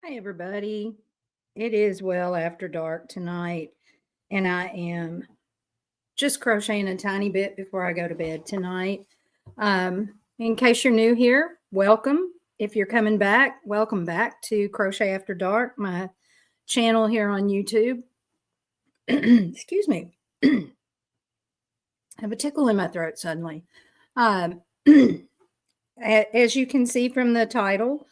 Hi, everybody. It is well after dark tonight, and I am just crocheting a tiny bit before I go to bed tonight. In case you're new here, welcome. If you're coming back, welcome back to Crochet After Dark, my channel here on YouTube. Excuse me. I have a tickle in my throat suddenly. Um, as you can see from the title,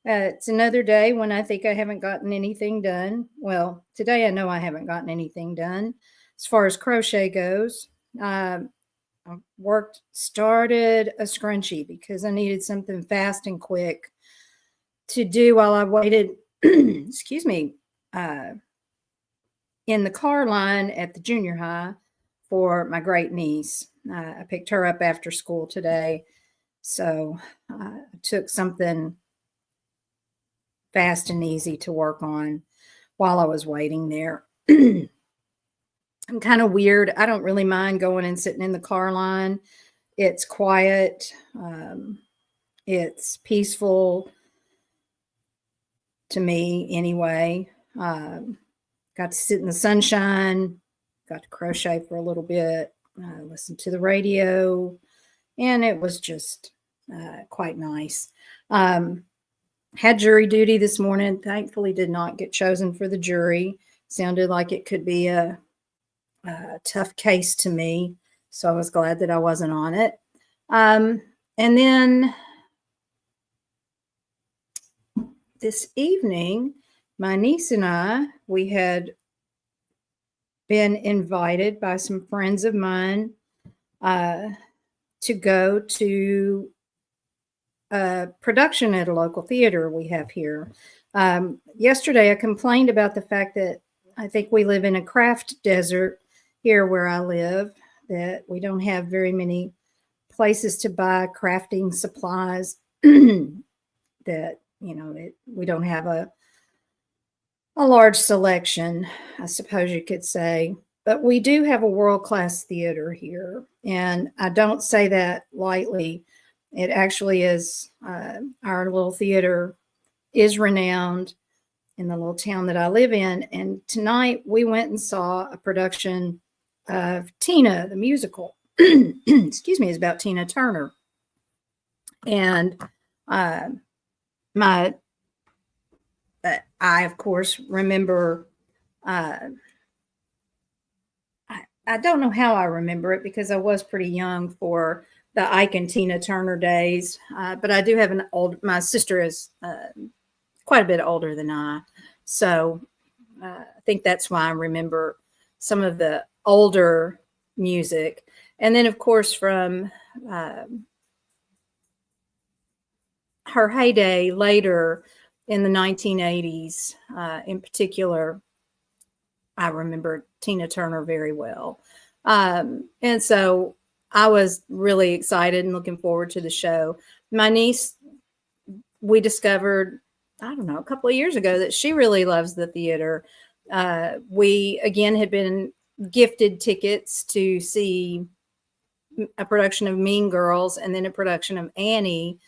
it's another day when I think I haven't gotten anything done. Well, today I know I haven't gotten anything done as far as crochet goes. I started a scrunchie because I needed something fast and quick to do while I waited, excuse me, in the car line at the junior high for my great niece. I picked her up after school today. So I took something fast and easy to work on while I was waiting there. I'm kind of weird. I don't really mind going and sitting in the car line. It's quiet. It's peaceful to me anyway. Got to sit in the sunshine, got to crochet for a little bit, listen to the radio, and it was just quite nice. Had jury duty this morning. Thankfully, did not get chosen for the jury. Sounded like it could be a tough case to me, so I was glad that I wasn't on it. And then this evening, my niece and I, we had been invited by some friends of mine to go to a production at a local theater we have here. Yesterday, I complained about the fact that I think we live in a craft desert here where I live, that we don't have very many places to buy crafting supplies, that, we don't have a large selection, I suppose you could say. But we do have a world-class theater here, and I don't say that lightly. It actually is, our little theater is renowned in the little town that I live in. And tonight we went and saw a production of Tina, the musical. Excuse me, it's about Tina Turner. And I, of course, remember, I don't know how I remember it because I was pretty young for the Ike and Tina Turner days. But I do have my sister is quite a bit older than I. So I think that's why I remember some of the older music. And then, of course, from her heyday later in the 1980s, in particular, I remember Tina Turner very well. And so I was really excited and looking forward to the show. My niece, we discovered, I don't know, a couple of years ago that she really loves the theater. We, again, had been gifted tickets to see a production of Mean Girls and then a production of Annie.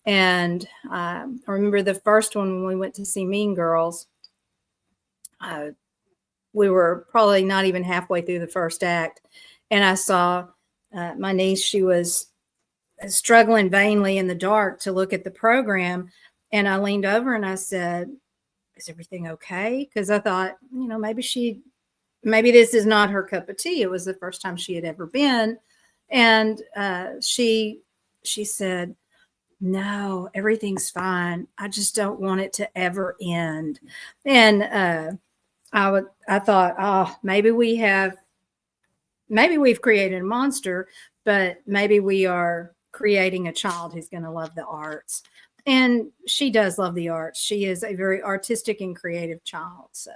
And I remember the first one when we went to see Mean Girls, we were probably not even halfway through the first act. And I saw my niece, she was struggling vainly in the dark to look at the program. And I leaned over and I said, "Is everything okay?" Because I thought, maybe this is not her cup of tea. It was the first time she had ever been. And she said, "No, everything's fine. I just don't want it to ever end." And I thought, oh, maybe we've created a monster, but maybe we are creating a child who's going to love the arts. And she does love the arts. She is a very artistic and creative child. So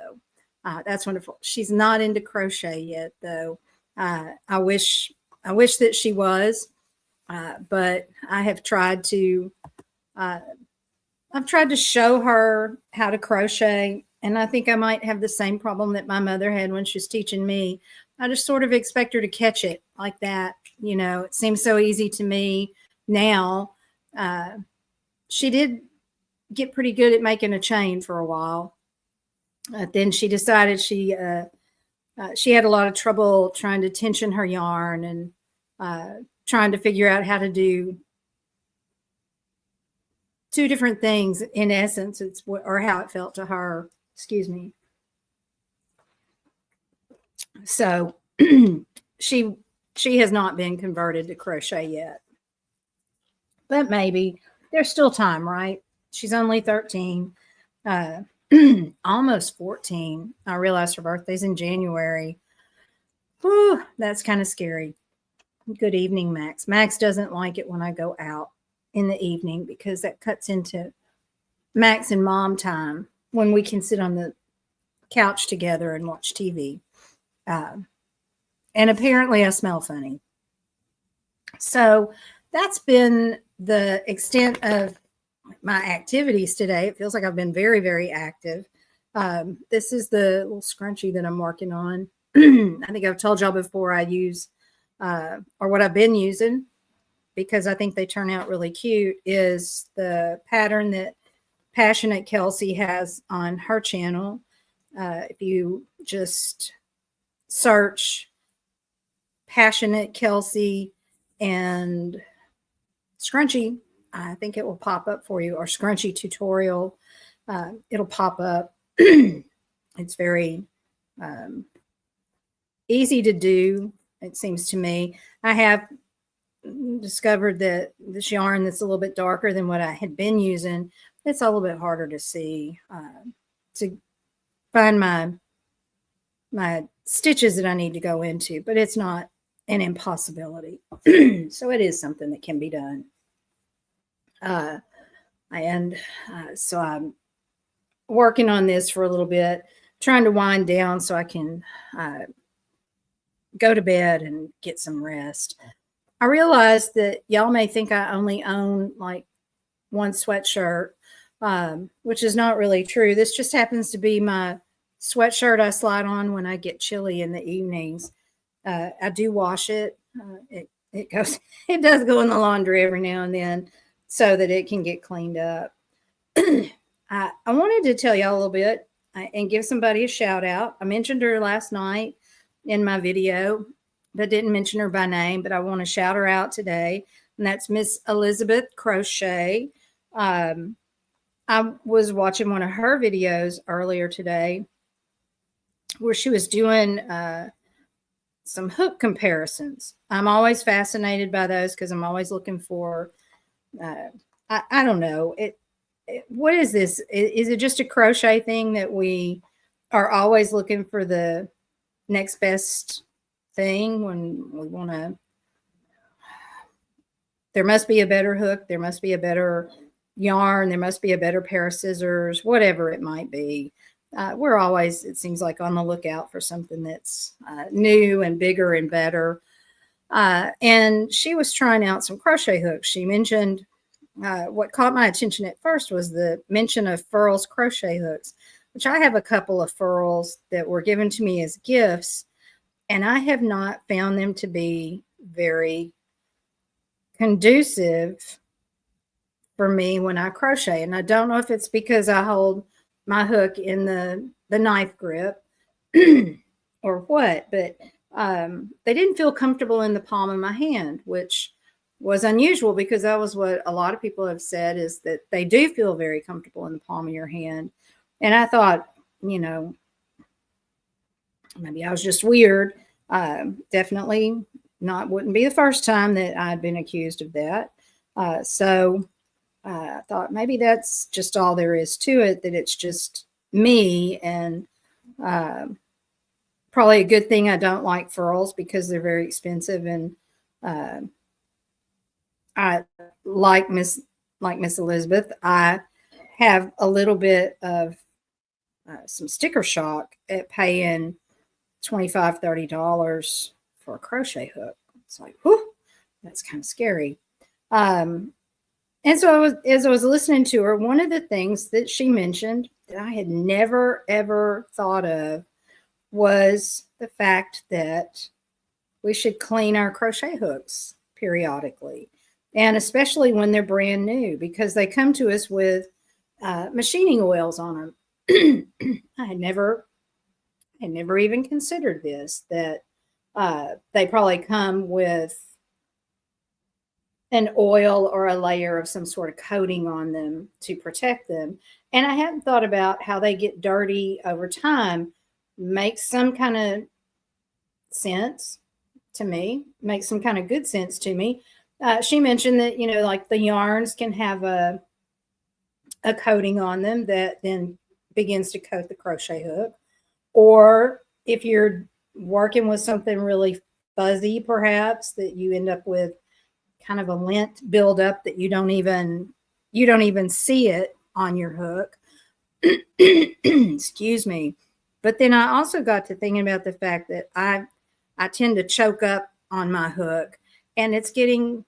that's wonderful. She's not into crochet yet, though. I wish that she was, but I have tried to. I've tried to show her how to crochet, and I think I might have the same problem that my mother had when she was teaching me. I just sort of expect her to catch it like that. It seems so easy to me now. She did get pretty good at making a chain for a while. Then she decided she had a lot of trouble trying to tension her yarn and trying to figure out how to do two different things. In essence, it's or how it felt to her. Excuse me. So she has not been converted to crochet yet, but maybe there's still time, right? She's only 13, almost 14. I realized her birthday's in January. Whew, that's kind of scary. Good evening, Max. Max doesn't like it when I go out in the evening because that cuts into Max and mom time when we can sit on the couch together and watch TV. And apparently I smell funny. So that's been the extent of my activities today. It feels like I've been very, very active. This is the little scrunchie that I'm working on. I think I've told y'all before I use, or what I've been using, because I think they turn out really cute, is the pattern that Passionate Kelsey has on her channel. If you just search Passionate Kelsey and scrunchie, I think it will pop up for you, or scrunchie tutorial. It'll pop up. It's very easy to do, it seems to me. I have discovered that this yarn that's a little bit darker than what I had been using, it's a little bit harder to see, to find my stitches that I need to go into, but it's not an impossibility. So it is something that can be done. So I'm working on this for a little bit, trying to wind down so I can go to bed and get some rest. I realized that y'all may think I only own like one sweatshirt, which is not really true. This just happens to be my sweatshirt I slide on when I get chilly in the evenings. I do wash it. It does go in the laundry every now and then so that it can get cleaned up. I wanted to tell y'all a little bit and give somebody a shout out. I mentioned her last night in my video, but didn't mention her by name, but I want to shout her out today. And that's Miss Elizabeth Crochet. I was watching one of her videos earlier today where she was doing some hook comparisons. I'm always fascinated by those because I'm always looking for, I don't know, what is this? Is it just a crochet thing that we are always looking for the next best thing when we want to? There must be a better hook. There must be a better yarn. There must be a better pair of scissors, whatever it might be. We're always, it seems like, on the lookout for something that's new and bigger and better. And she was trying out some crochet hooks. She mentioned, what caught my attention at first was the mention of Furls crochet hooks, which I have a couple of Furls that were given to me as gifts, and I have not found them to be very conducive for me when I crochet. And I don't know if it's because I hold my hook in the knife grip or what, but they didn't feel comfortable in the palm of my hand, which was unusual because that was what a lot of people have said, is that they do feel very comfortable in the palm of your hand. And I thought, you know, maybe I was just weird. Definitely wouldn't be the first time that I'd been accused of that. So I thought maybe that's just all there is to it, that it's just me, and probably a good thing I don't like furls because they're very expensive, and I like Miss Elizabeth. I have a little bit of some sticker shock at paying $25, $30 for a crochet hook. It's like, whew, that's kind of scary. And so as I was listening to her, one of the things that she mentioned that I had never, ever thought of was the fact that we should clean our crochet hooks periodically. And especially when they're brand new, because they come to us with machining oils on them. I had never even considered this, that they probably come with an oil or a layer of some sort of coating on them to protect them. And I hadn't thought about how they get dirty over time. Makes some kind of sense to me, makes some kind of good sense to me. She mentioned that, like the yarns can have a coating on them that then begins to coat the crochet hook. Or if you're working with something really fuzzy, perhaps, that you end up with kind of a lint buildup that you don't even see it on your hook. Excuse me. But then I also got to thinking about the fact that I tend to choke up on my hook, and it's getting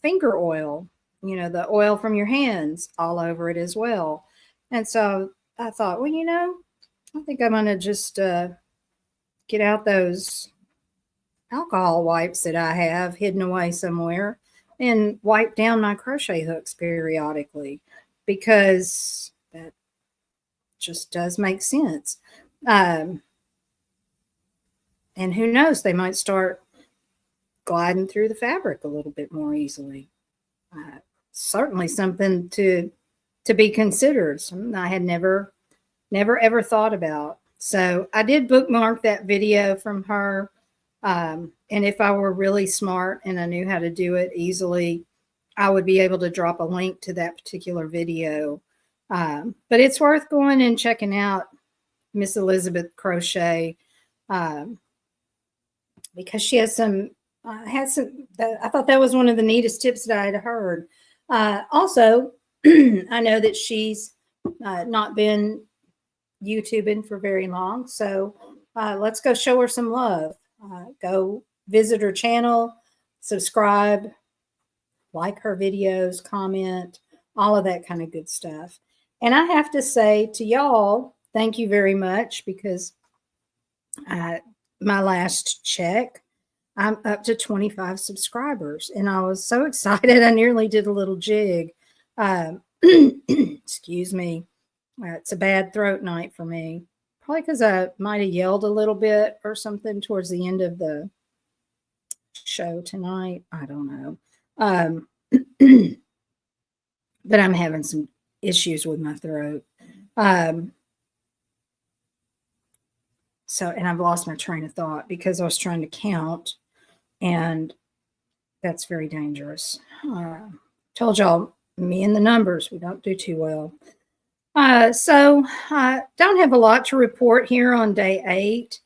finger oil, the oil from your hands, all over it as well. And so I thought, well, I think I'm going to just get out those alcohol wipes that I have hidden away somewhere and wipe down my crochet hooks periodically, because that just does make sense. And who knows, they might start gliding through the fabric a little bit more easily. Certainly something to be considered. Something I had never ever thought about. So I did bookmark that video from her. And if I were really smart and I knew how to do it easily, I would be able to drop a link to that particular video. But it's worth going and checking out Miss Elizabeth Crochet, because she has some, I thought that was one of the neatest tips that I had heard. Also, I know that she's not been YouTubing for very long. So let's go show her some love. Go visit her channel, subscribe, like her videos, comment, all of that kind of good stuff. And I have to say to y'all, thank you very much, because my last check, I'm up to 25 subscribers, and I was so excited. I nearly did a little jig. Excuse me. It's a bad throat night for me. Probably because I might have yelled a little bit or something towards the end of the show tonight. I don't know. But I'm having some issues with my throat. So, and I've lost my train of thought because I was trying to count, and that's very dangerous. Told y'all, me and the numbers, we don't do too well. So I don't have a lot to report here on day 8.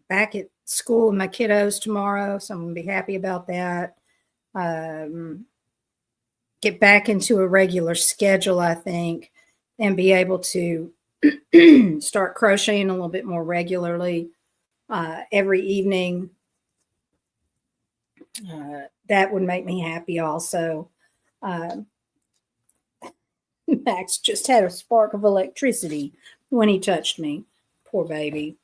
Back at school with my kiddos tomorrow, so I'm going to be happy about that. Get back into a regular schedule, I think, and be able to start crocheting a little bit more regularly every evening. That would make me happy also. Max just had a spark of electricity when he touched me. Poor baby.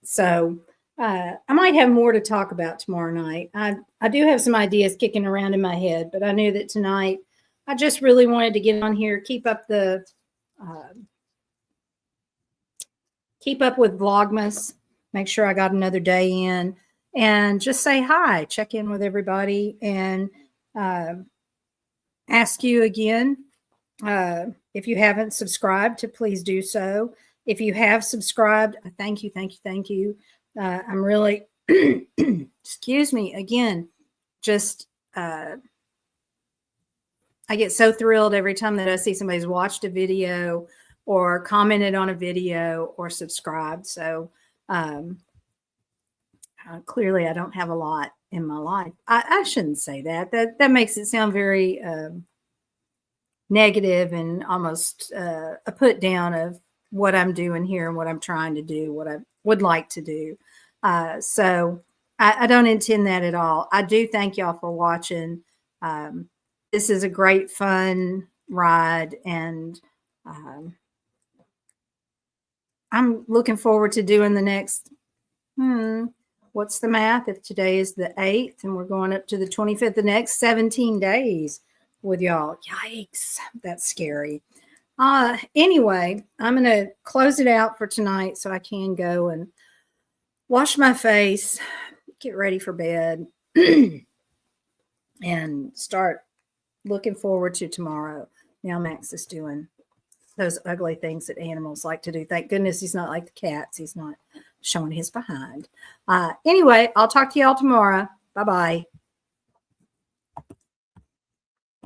So I might have more to talk about tomorrow night. I do have some ideas kicking around in my head, but I knew that tonight I just really wanted to get on here, keep up with Vlogmas, make sure I got another day in, and just say hi, check in with everybody, and ask you again, if you haven't subscribed, to please do so. If you have subscribed, thank you. I'm really, excuse me, again, just, I get so thrilled every time that I see somebody's watched a video or commented on a video or subscribed. So clearly I don't have a lot in my life. I shouldn't say that. That makes it sound very negative and almost a put down of what I'm doing here and what I'm trying to do, what I would like to do. So I don't intend that at all. I do thank y'all for watching. This is a great fun ride, and I'm looking forward to doing the next, what's the math? If today is the 8th and we're going up to the 25th, the next 17 days with y'all. Yikes. That's scary. Anyway, I'm going to close it out for tonight so I can go and wash my face, get ready for bed, and start looking forward to tomorrow. Now Max is doing those ugly things that animals like to do. Thank goodness he's not like the cats. He's not showing his behind. Anyway, I'll talk to y'all tomorrow. Bye-bye.